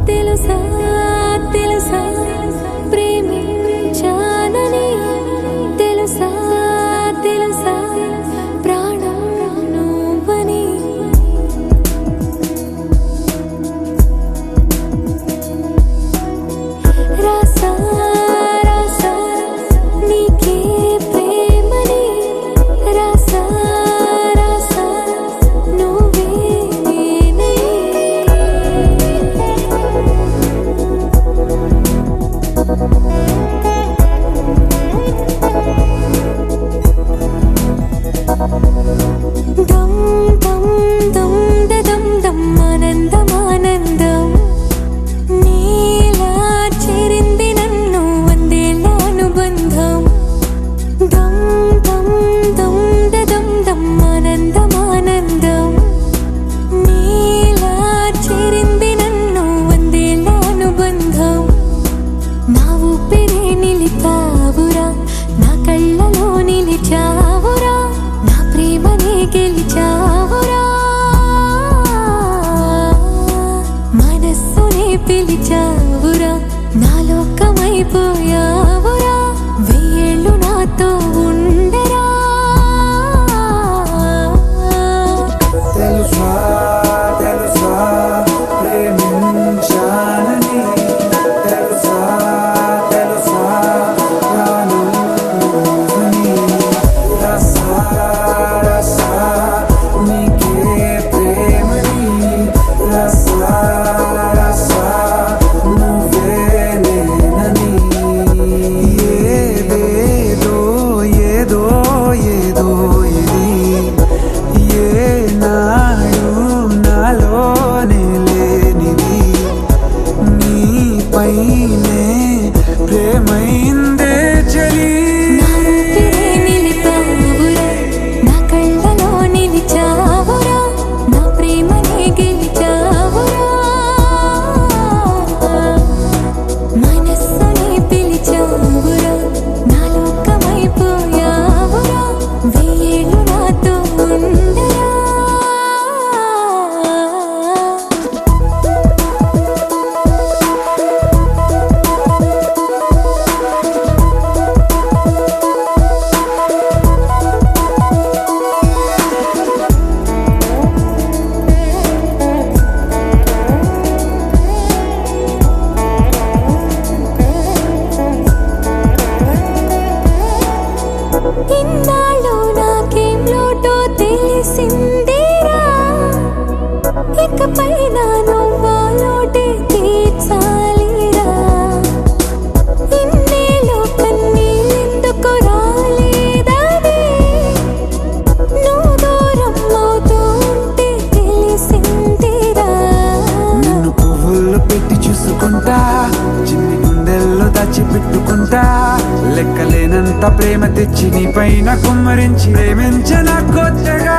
తెలుసా తెలుసా ప్రేమించానని తెలుసా తెలుసా ప్రాణం నువ్వని రాసా రాసా నీకే ప్రేమని రాసా రాసా నువ్వే నేనని దమ్ దమ్ దమ్ దమ్ దమ్ ఆనందం ఆనందం నీలా చేరింది నన్ను వందేళ్ళ అనుబంధం దమ్ దమ్ దమ్ దమ్ దమ్ ఆనందం ఆనందం నీలా చేరింది నన్ను వందేళ్ళ అనుబంధం నా ఊపిరే నిలిపావురా నా కళ్ళలో నిలిచావురా నా ప్రేమనే గెలిచావురా మనస్సునే పిలిచావురా నా లోకమైపోయావురా వెయ్యేళ్ళు నాతో ఉండరా తెలుసా తెలుసా ప్రేమించానని తెలుసా తెలుసా ప్రాణం నువ్వని రసా రసా నీకే ప్రేమని రసా రసా నువ్వే నేనని ఏదేదో ఏదో ఏదో ఇది ఏనాడు నాలోనే లేనిది నీపైనే ప్రేమైందే చలి నా ఊపిరే నిలిపావురా నా కళ్ళలో నిలిచావురా నా ప్రేమనే గెలిచావురా మనస్సునే పిలిచావురా నా లోకమైపోయావురా వెయ్యేళ్ళు నాతో ఉండరా ఇన్నాళ్ళు నాకేం లోటో తెలిసిందేరా ఇకపై నా నువ్వు లోటే తీర్చాలిరా ఇన్నేళ్ళు కన్నీళ్ళెందుకు రాలేదని నువ్వు దూరం అవుతూ ఉంటే తెలిసిందిరా నిన్ను పువ్వుల్లో పెట్టి చూసుకుంటా చిన్ని గుండెల్లో దాచిపెట్టుకుంటా లెక్కలేనంత ప్రేమ తెచ్చి నీ పైన కుమ్మరించి ప్రేమించన కొత్తగా